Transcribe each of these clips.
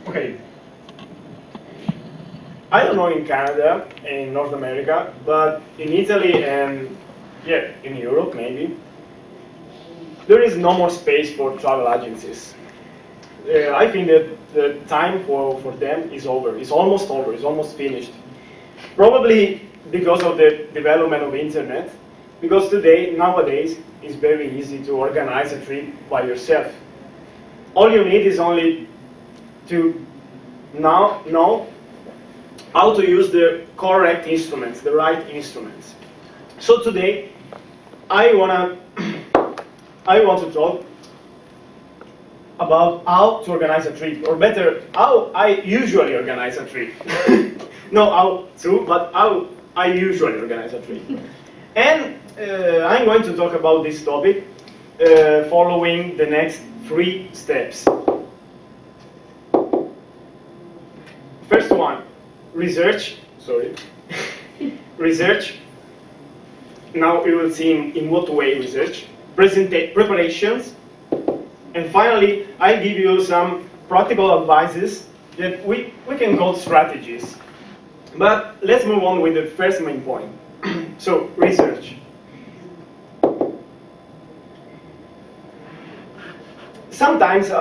Okay. I don't know in Canada, in North America, but in Italy and yeah, in Europe maybe, there is no more space for travel agencies. I think that the time for them is over. It's almost over. It's almost finished. Probably because of the development of internet. Because nowadays, it's very easy to organize a trip by yourself. All you need is only to now know how to use the correct instruments, the right instruments. So today, I want to talk about how to organize a trip, or better, how I usually organize a trip. Not how to, but how I usually organize a trip. And I'm going to talk about this topic following the next 3 steps. First one, research. Sorry. Research. Now we will see in what way research. Preparations. And finally, I'll give you some practical advices that we can call strategies. But let's move on with the first main point. So, research. Sometimes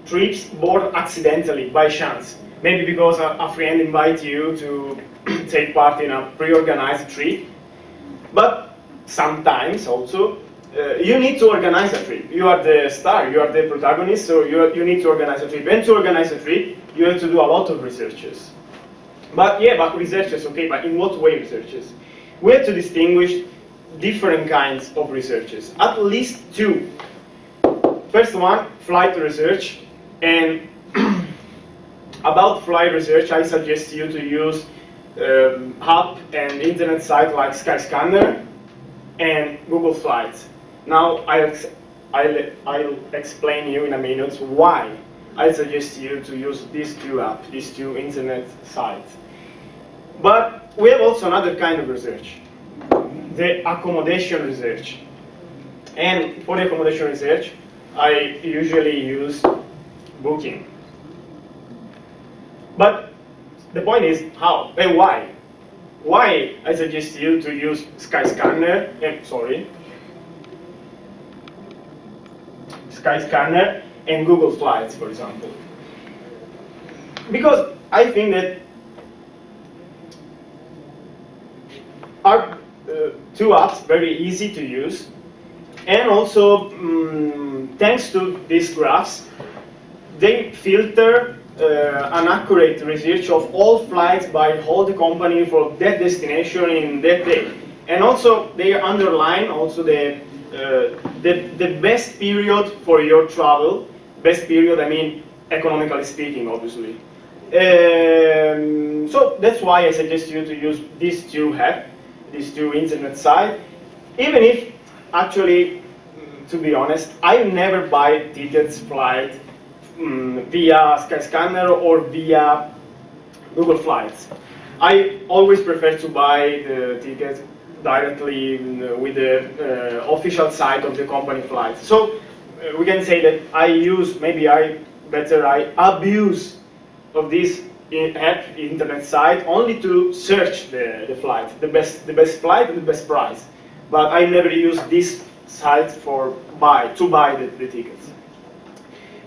trips board accidentally, by chance. Maybe because a friend invites you to take part in a pre-organized trip. But sometimes also, you need to organize a trip. You are the star, you are the protagonist, so you need to organize a trip. And to organize a trip, you have to do a lot of researches. But researches, okay, but in what way researches? We have to distinguish different kinds of researches, at least 2. First one, flight research. And about flight research, I suggest you to use app and internet site like Skyscanner and Google Flights. Now I'll explain you in a minute why I suggest you to use these 2 apps, these 2 internet sites. But we have also another kind of research, the accommodation research. And for the accommodation research, I usually use Booking. But the point is how and why. Why I suggest you to use Skyscanner and Google Flights, for example. Because I think that are 2 apps very easy to use, and also thanks to these graphs, they filter an accurate research of all flights by all the company for that destination in that day, and also they underline also the best period for your travel. Best period, I mean economically speaking, obviously. So that's why I suggest you to use these 2 apps, these 2 internet sites, even if actually, to be honest, I never buy tickets, flight via Skyscanner or via Google Flights. I always prefer to buy the tickets directly with the official site of the company flights. So we can say that I abuse of this internet site only to search the flight, the best flight and the best price. But I never use this site to buy the tickets.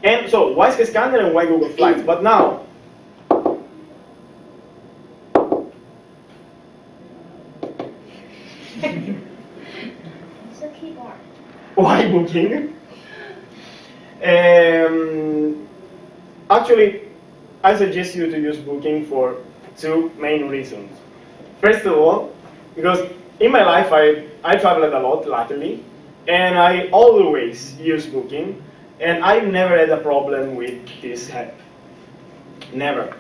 And so, why Skyscanner and why Google Flights? But now, It's a keyboard. why Booking? Actually, I suggest you to use Booking for 2 main reasons. First of all, because in my life I traveled a lot lately, and I always use Booking, and I've never had a problem with this app. Never.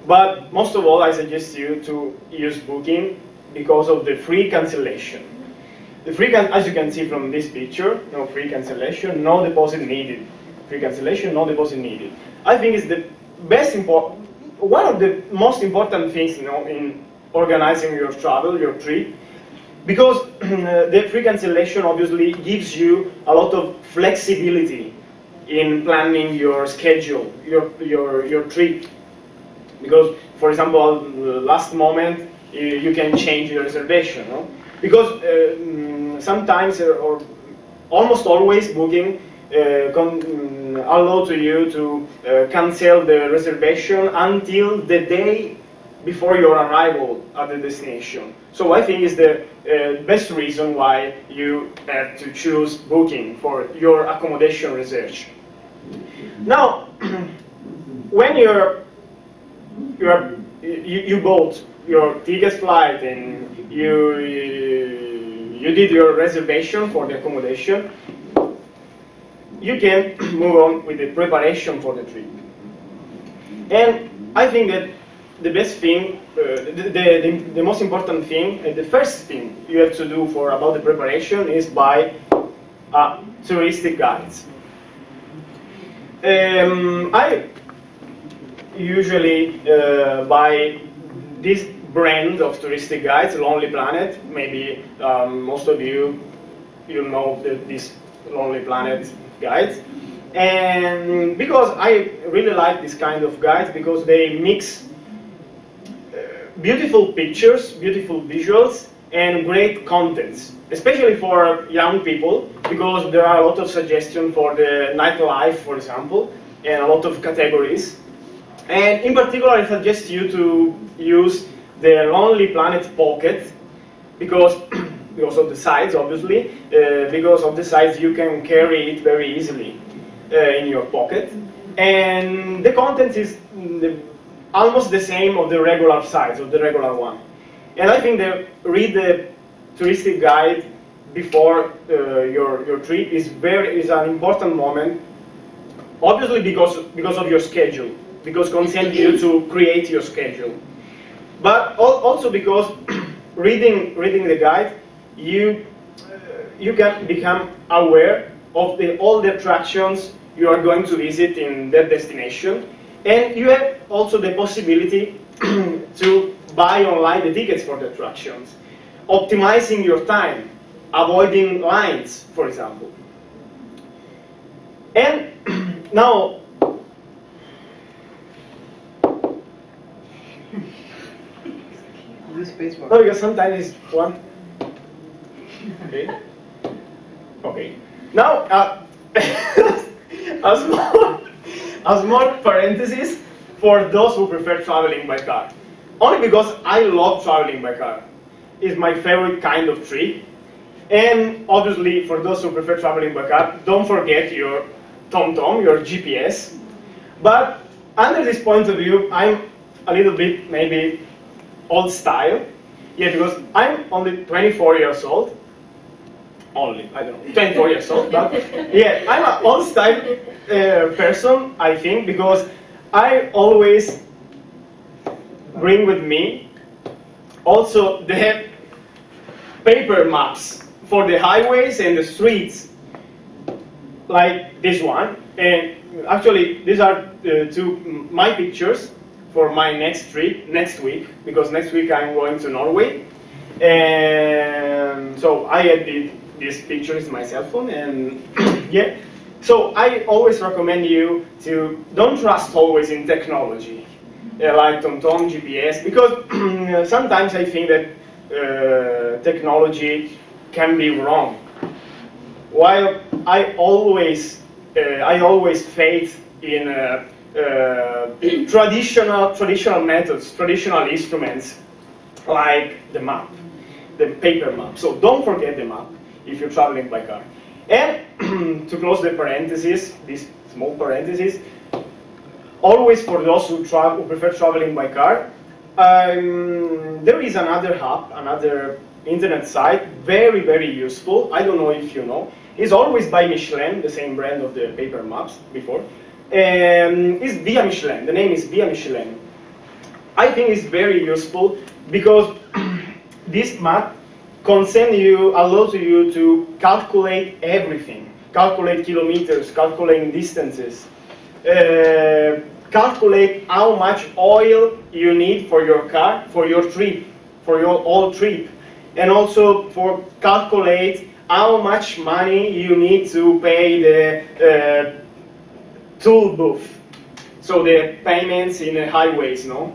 But most of all, I suggest you to use Booking because of the free cancellation. As you can see from this picture, no free cancellation, no deposit needed. Free cancellation, no deposit needed. I think it's the one of the most important things, in organizing your travel, your trip, because the free cancellation obviously gives you a lot of flexibility. in planning your schedule, your trip. Because, for example, last moment, you can change your reservation, no? Because sometimes, or almost always, booking allow to you to cancel the reservation until the day before your arrival at the destination. So I think it's the best reason why you have to choose booking for your accommodation research. Now, when you bought your ticket flight and you did your reservation for the accommodation, you can move on with the preparation for the trip. And I think that the best thing, the most important thing, and the first thing you have to do about the preparation is buy touristic guides. I usually buy this brand of touristic guides, Lonely Planet. Maybe most of you know this Lonely Planet guides. And because I really like this kind of guides, because they mix beautiful pictures, beautiful visuals, and great contents, especially for young people, because there are a lot of suggestions for the nightlife, for example, and a lot of categories. And in particular, I suggest you to use the Lonely Planet Pocket, because of the size, obviously. Because of the size, you can carry it very easily in your pocket. And the content is almost the same of the regular size, of the regular one. And I think that read the touristic guide before your trip is an important moment. Obviously, because of your schedule, because consent you to create your schedule, but also because reading the guide, you can become aware of all the attractions you are going to visit in that destination, and you have also the possibility to buy online the tickets for the attractions, optimizing your time, avoiding lines, for example. And now, no, because sometimes it's one. Okay. Okay. Now, a small parenthesis for those who prefer traveling by car. Only because I love traveling by car. It's my favorite kind of trip. And obviously, for those who prefer traveling by car, don't forget your TomTom, your GPS. But under this point of view, I'm a little bit maybe old style. Yeah, because I'm only 24 years old. Only, I don't know, 24 years old. But yeah, I'm an old style person, I think, because I always bring with me also the paper maps for the highways and the streets, like this one. And actually, these are my pictures for my next trip next week, because next week I'm going to Norway. And so I edited these pictures in my cell phone, and yeah. So I always recommend you to don't trust always in technology, like TomTom, GPS, because sometimes I think that technology can be wrong. While I always faith in traditional methods, traditional instruments, like the map, the paper map. So don't forget the map if you're traveling by car. And to close the parenthesis, this small parenthesis, always for those who prefer traveling by car, there is another hub, another internet site, very, very useful. I don't know if you know. It's always by Michelin, the same brand of the paper maps before. It's Via Michelin. The name is Via Michelin. I think it's very useful because this map allows you to calculate everything. Calculate kilometers, calculate distances, calculate how much oil you need for your car, for your trip, for your whole trip, and also for calculate how much money you need to pay the tool booth. So the payments in highways, no?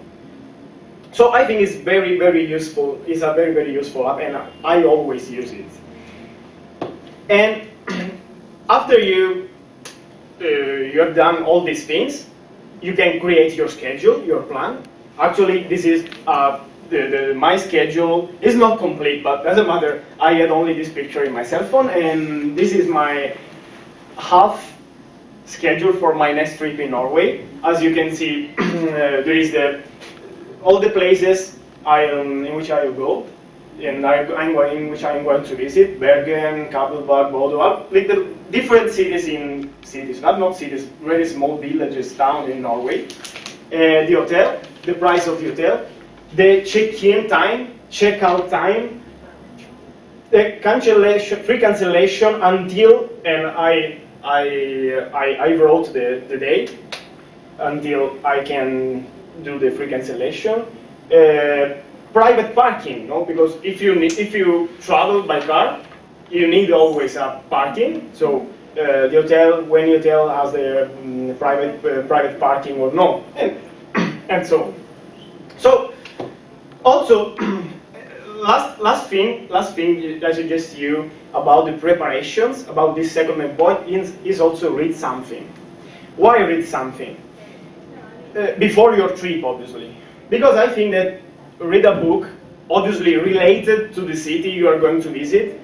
So I think it's very useful. It's a very useful app, and I always use it. And after you have done all these things, you can create your schedule, your plan. Actually, this is my schedule is not complete, but doesn't matter. I had only this picture in my cell phone, and this is my half schedule for my next trip in Norway. As you can see, there is all the places in which I will go, and in which I'm going to visit: Bergen, Kabelberg, Bodø, like the different cities, not cities, very small villages, towns in Norway. The hotel, the price of the hotel, the check-in time, check-out time, the free cancellation until, and I wrote the date until I can do the free cancellation. Private parking, no? Because if you travel by car, you need always a parking. So the hotel, when the hotel has the private parking or no, and so on. So also last thing I suggest you about the preparations, about this second main point is also read something. Why read something? Before your trip, obviously. Because I think that read a book, obviously related to the city you are going to visit,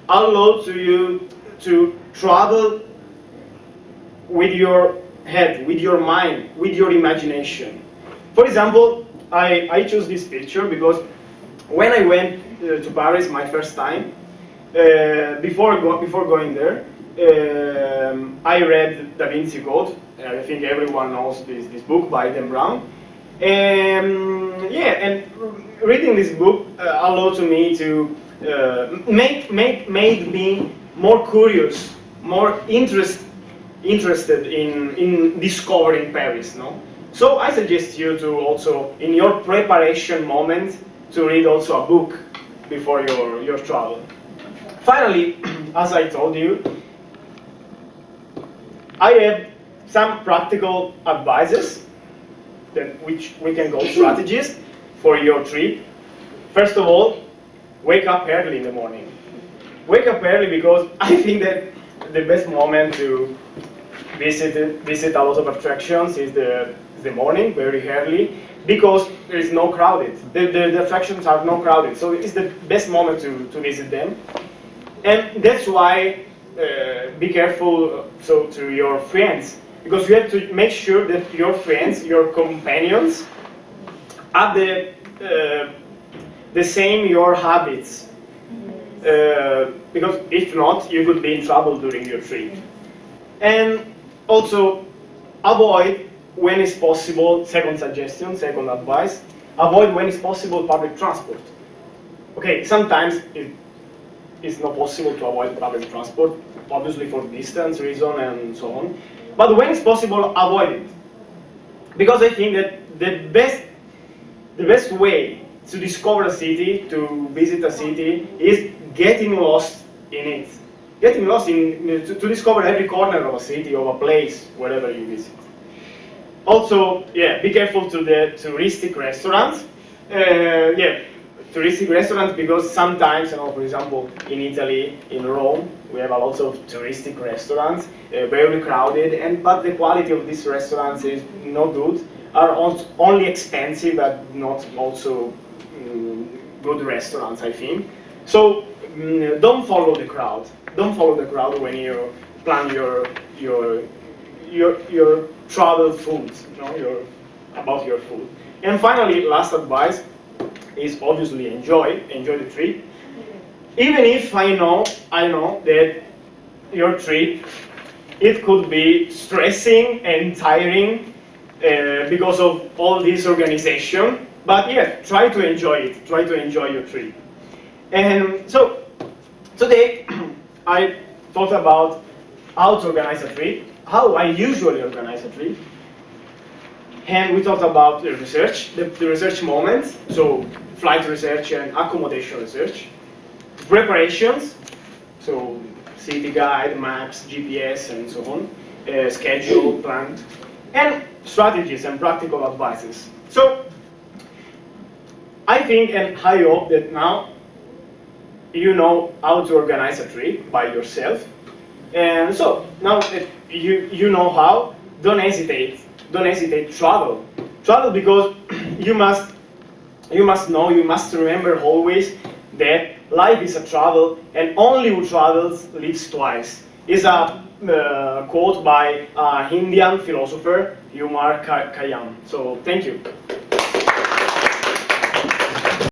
allows you to travel with your head, with your mind, with your imagination. For example, I chose this picture because when I went to Paris my first time, before going there, I read Da Vinci Code. I think everyone knows this book by Dan Brown. And reading this book allowed me to made me more curious, more interested in discovering Paris. No, so I suggest you to also, in your preparation moment, to read also a book before your travel. Finally, as I told you, I have some practical advices which we can call strategies for your trip. First of all, wake up early in the morning. Wake up early because I think that the best moment to visit a lot of attractions is the morning, very early, because there is no crowded. The attractions are no crowded, so it's the best moment to visit them. And that's why be careful to your friends, because you have to make sure that your friends, your companions, have the same your habits. Because if not, you could be in trouble during your trip. And also avoid, when it's possible, second suggestion, second advice, avoid when it's possible public transport. Okay, sometimes it's not possible to avoid public transport, obviously for distance reason and so on. But when it's possible, avoid it. Because I think that the best way to discover a city, to visit a city, is getting lost in it. Getting lost to discover every corner of a city, of a place, wherever you visit. Also, be careful to the touristic restaurants. Touristic restaurants, because sometimes, for example, in Italy, in Rome, we have a lot of touristic restaurants, very crowded, but the quality of these restaurants is not good, are only expensive, but not also good restaurants, I think. So don't follow the crowd. Don't follow the crowd when you plan your travel food, about your food. And finally, last advice is obviously enjoy the trip. Even if I know that your trip, it could be stressing and tiring because of all this organization, but try to enjoy it. Try to enjoy your trip. And so today I thought about how to organize a trip, how I usually organize a trip. And we talked about the research, the research moments, so flight research and accommodation research. Preparations, so city guide, maps, GPS, and so on. schedule planned, and strategies and practical advices. So I think and I hope that now you know how to organize a trip by yourself. And so now that you know how, don't hesitate. Don't hesitate. Travel. Travel because you must know, you must remember always that life is a travel, and only who travels lives twice. Is a quote by Indian philosopher Umar Khayyam. So thank you.